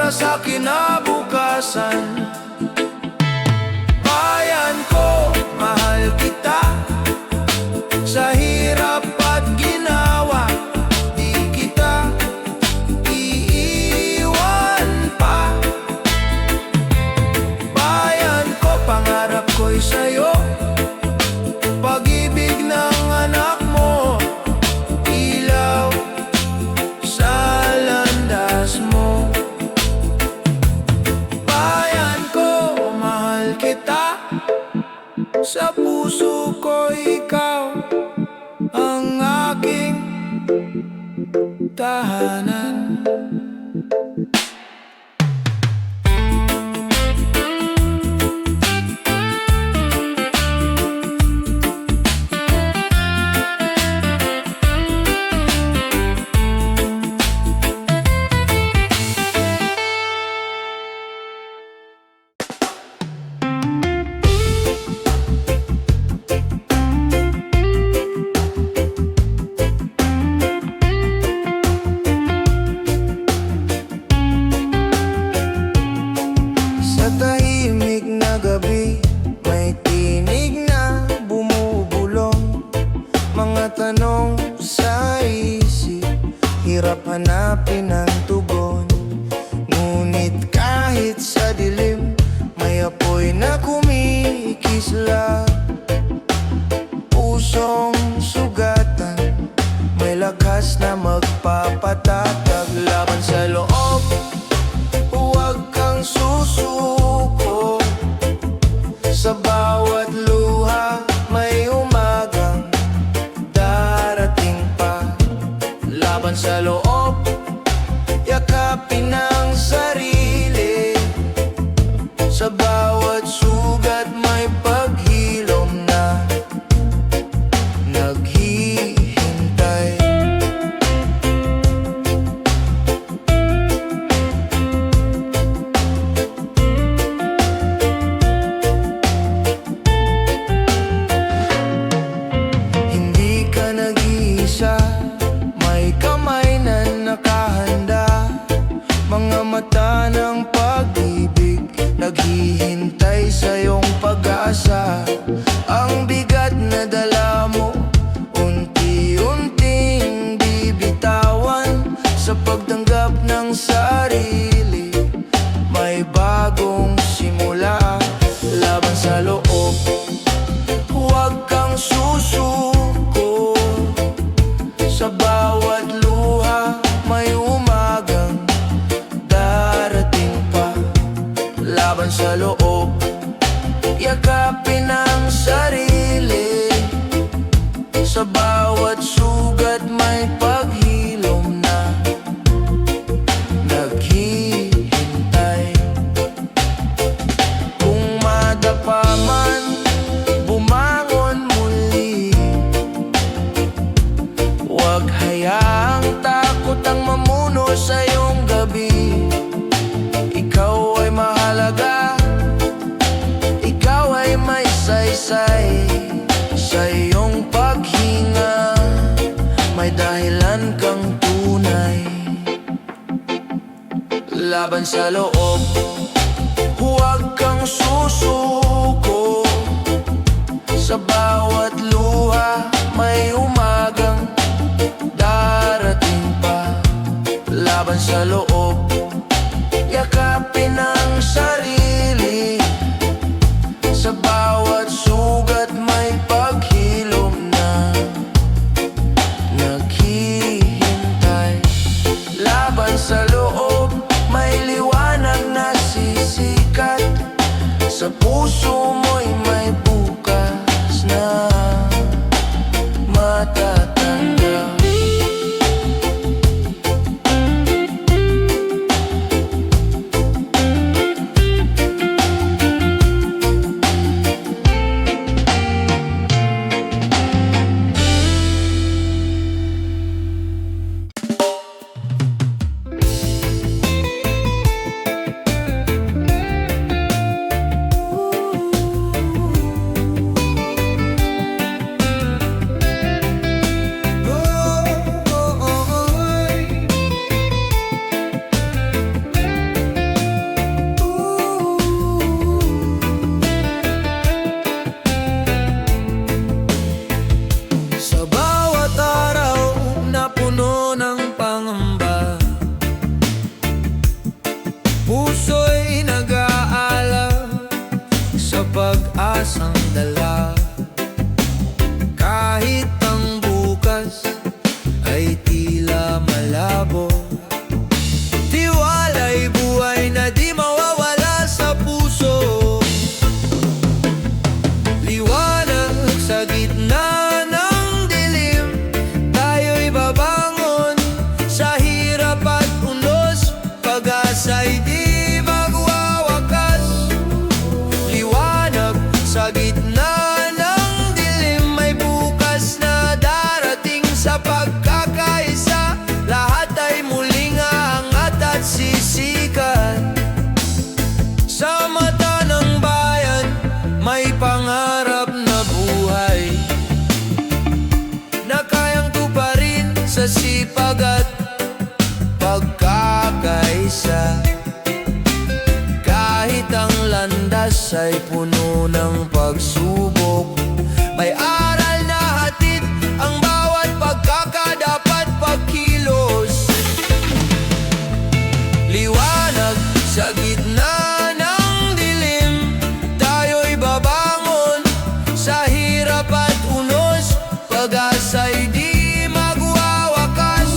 para sa kinabukasan. Bayan ko, mahal kita, sa hirap at ginawa, di kita iiwan pa. Bayan ko, pangarap ko'y sa'yo, pag-ibig ng anak mo, ilaw sa landas mo. Bayan ko, mahal kita, sa puso ko ikaw ang aking tahanan. Sa tahimik na gabi, may tinig na bumubulong, mga tanong sa isip, hirap hanapin ang tugon. Ngunit kahit sa dilim, may apoy na kumikislap. Pusong sugatan, may lakas na magpapatatag. Laban sa loob, huwag kang susuko. Sa bawat luha, may umagang darating pa. Laban sa loob, yakapin ang sarili. Sa bawat sugat, may paghilom na naghihintay. Hindi ka nag-iisa, may kamay na nakahanda, mga mata ng pag-ibig, naghihintay sa iyong pag-asa. Ang bigat na dala mo, unti-unting bibitawan. Sa pagtanggap ng sarili, may bagong simula. Laban sa loob, huwag kang susuko. Sa bawat luha, may umagang darating pa. Laban sa loob, yakapin ang sarili. Sa bawat sugat, may paghilom na naghihintay. Kung madapa man, bumangon muli. Huwag hayaang takot ang mamuno sa iyong gabi. Ikaw ay mahalaga, ikaw ay may saysay. Sa iyong paghinga, may dahilan kang tunay. Laban sa loob, huwag kang susuko. Sa bawat luha, may umagang darating pa. Laban sa loob, yakapin ang sarili. Sa bawat sugat, may paghilom na naghihintay. Laban sa loob, may liwanag na sisikat. Sa puso mo'y may bukas na ang dala. Kahit ang bukas ay tila malabo, tiwala'y buhay na di mawawala sa puso. Liwanag sa gitna ng dilim, tayo'y babangon sa hirap at unos. Pag-asa'y di magwawakas. Liwanag sa gitna ng dilim, may bukas na darating sa pagkakaisa. Lahat ay muling aangat at sisikat. Sa mata ng bayan, may pangarap na buhay na kayang tuparin sa sipag at pagkakaisa. Kahit ang landas ay puno ng pagsubok, may aral na hatid ang bawat pagkakadapat pagkilos. Liwanag sa gitna ng dilim, tayo'y babangon sa hirap at unos. Pag-asa'y di magwawakas.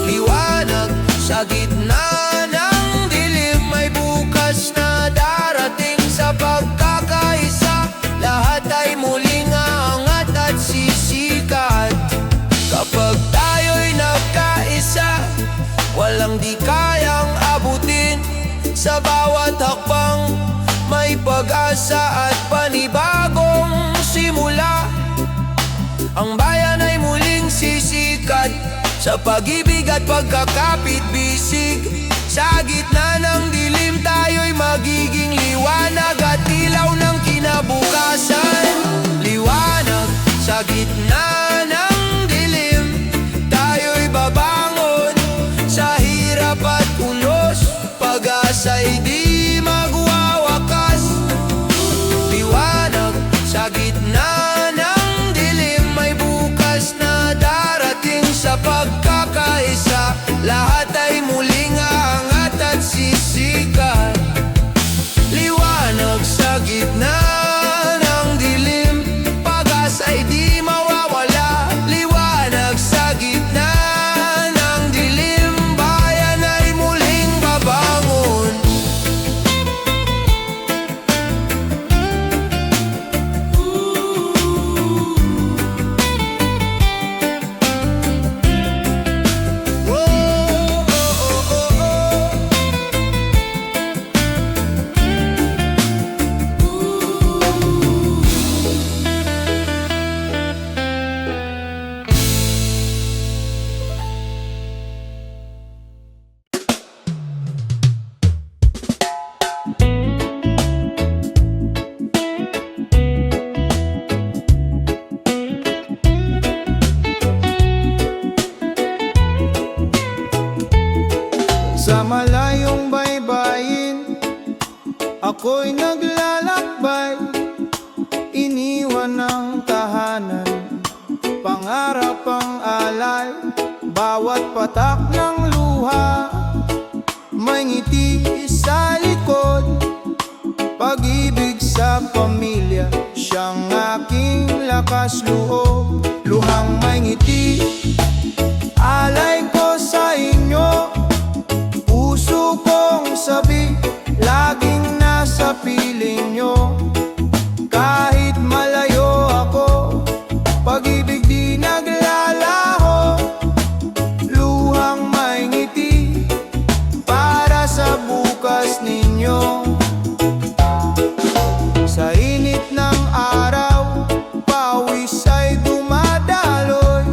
Liwanag sa gitna ng dilim, may bukas na darating sa pagkakaisa. Lahat ay muling aangat at sisikat. Kapag tayo'y nagkaisa, walang di kayang abutin. Sa bawat hakbang, may pag-asa at panibagong simula. Ang bayan ay muling sisikat sa pag-ibig at pagkakapit-bisig. Sa gitna ng dilim, tayo'y magiging liwanag at ilaw ng kinabukasan. Liwanag sa gitna ng dilim, tayo'y babangon sa hirap at unos. Pag-asa'y di magwawakas. Liwanag sa gitna ng dilim, may bukas na darating sa pagkakaisa. Lahat ay muling aangat at sisikat. Liwanag sa gitna ng dilim, pag-asa'y di mawawala. Liwanag sa gitna ng dilim, bayan ay muling babangon. Sa malayong baybayin, ako'y naglalakbay. Iniwan ng tahanan, pangarap ang alay. Bawat patak ng luha, may ngiti sa likod. Pag-ibig sa pamilya, siyang aking lakas loob. Luhang may ngiti, alay ko sa inyo. Puso kong sabi, laging nasa piling nyo. Kahit malayo ako, pag-ibig di naglalaho. Luhang may ngiti, para sa bukas ninyo. Sa init ng araw, pawis ay dumadaloy.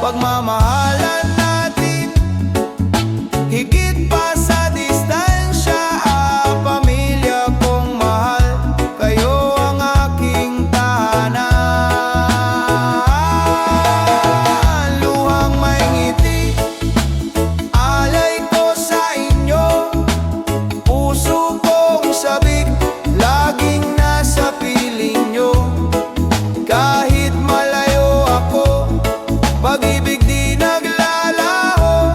pagmamahalan natin higit pa sa distansya. Pamilya kong mahal, kayo ang aking tahanan. Luhang may ngiti, alay ko sa inyo. Puso kong sabik, laging nasa piling nyo. Kahit malayo ako, pag-ibig di naglalaho.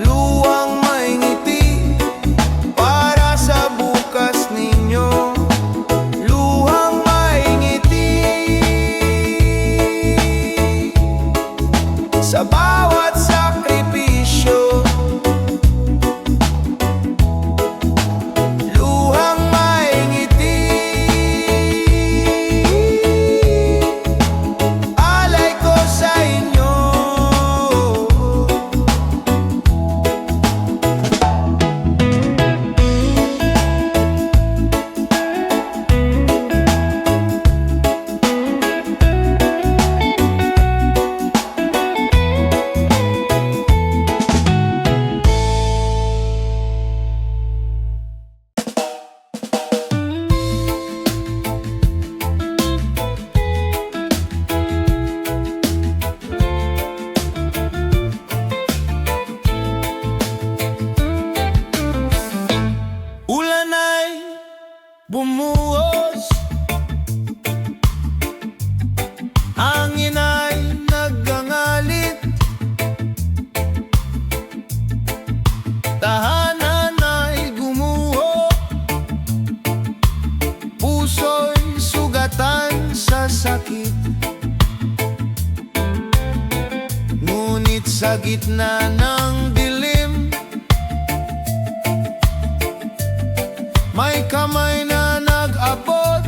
Luwang may ngiti para sa bukas ninyo. Luwang may ngiti sa bawat sakripisyo. Luhang may ngiti, alay ko sa inyo. Ulan ay bumuhos, hangin ay naggangalit, tahanan ay gumuho, puso'y sugatan sa sakit. Ngunit sa gitna ng dilim, may kamay na nag-abot.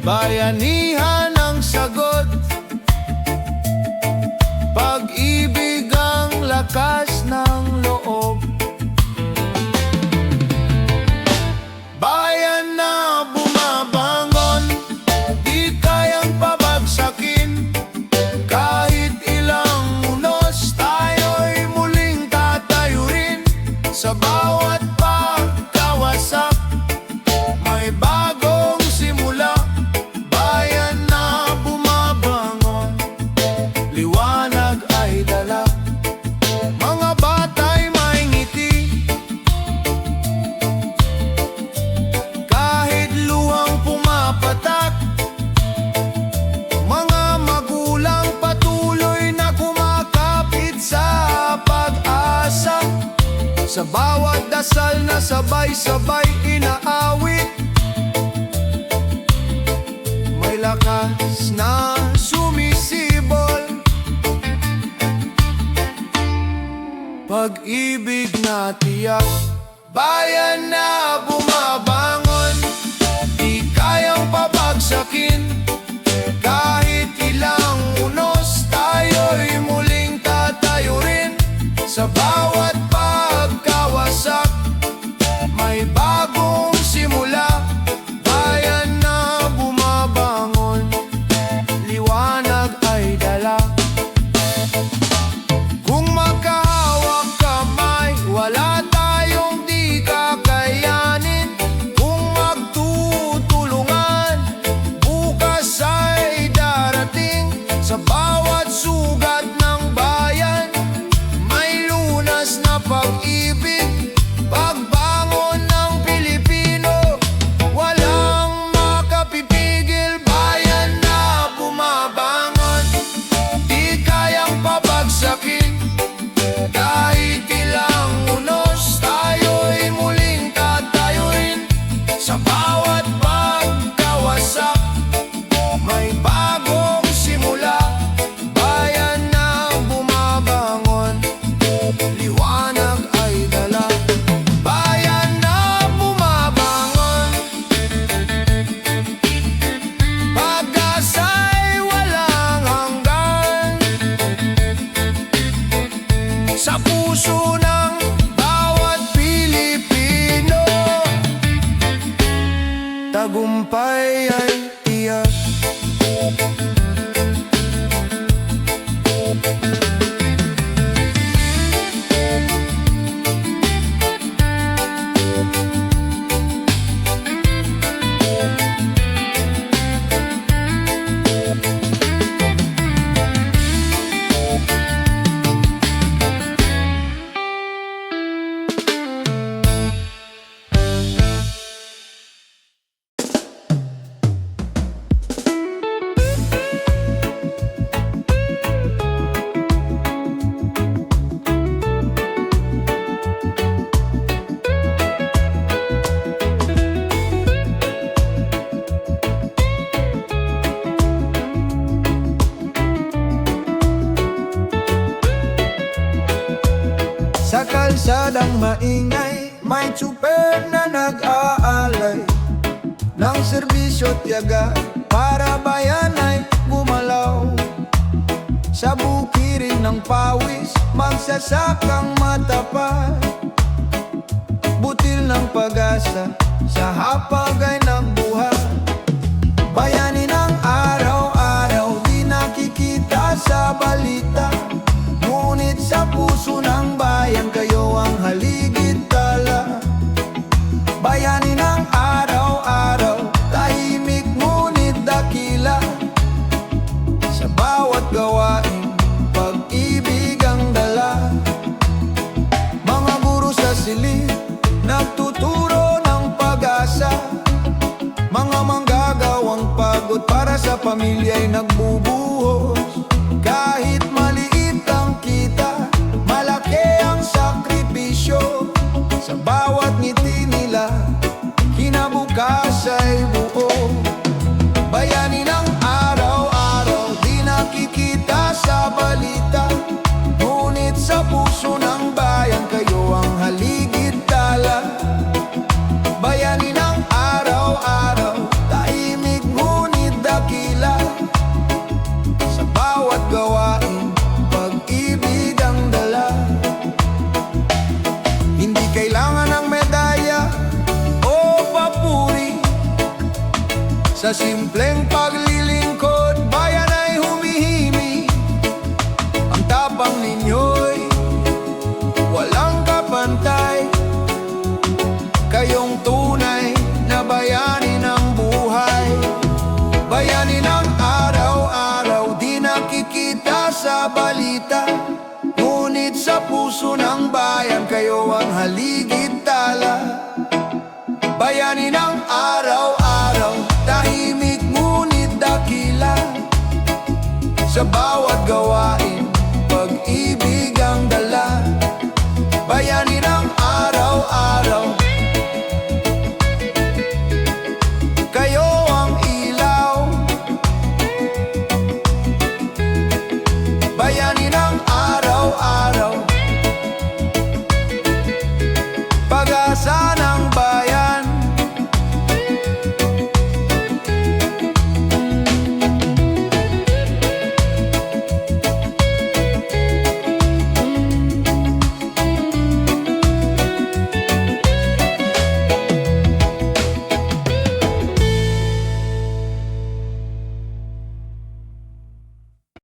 Bayanihan ang sagot, pag-ibig ang lakas ng loob. Bayan na bumabangon, di kayang pabagsakin. Kahit ilang unos, tayo'y muling tatayo rin. Sa bawat pagkawasak, may bagong simula. Bayan na bumabangon, liwanag ay dala. Mga bata'y may ngiti, kahit luhang pumapatak. Mga magulang patuloy na kumakapit sa pag-asa. Sa bawat dasal na sabay-sabay inaawit, may lakas na sumisibol. Pag-ibig na tiyak, bayan na bumabangon, di kayang pabagsakin. Kahit ilang unos, tayo'y muling tatayo rin. Sa bawat pagkawasak, may bagong simula. Bayan na bumabangon, liwanag ay dala. Kung magkahawak kamay, wala tayong di kakayanin. Kung magtutulungan, bukas kalsadang maingay, may tsuper na nag-aalay ng serbisyo tiyaga para bayan ay gumalaw. Sa bukirin ng pawis, magsasakang matapat, butil ng pag-asa, sa hapag ay nagbuhat. Bayani ng araw-araw, di nakikita sa balita, ngunit sa puso ng bayan kayo ang haligid tala. Bayani ng araw-araw, tahimik ngunit dakila, sa bawat gawain, pag-ibig ang dala. Mga guro sa silid, nagtuturo ng pag-asa, mga manggagawang pagod para sa pamilya'y nagbubuhos. Kahit maliit ang kita, malaki ang sakripisyo, sa bawat ngiti nila, kinabukas ay buo. Bayani ng araw-araw, di nakikita sa balita, ngunit sa puso ng bayan kayo ang haligid tala. Bayani ng araw-araw, tahimik ngunit dakila, sa bawat gawain, pag-ibig ang dala. Hindi kailangan ng medalya o papuri, sa simpleng paglilingkod, bayan ay humihimik. Ang tapang ninyo'y walang kapantay, kayong tunay na bayani ng buhay. Bayani ng araw-araw, di nakikita sa balita, ngunit sa puso ng bayan kayo ang haligid tala. Bayani ng araw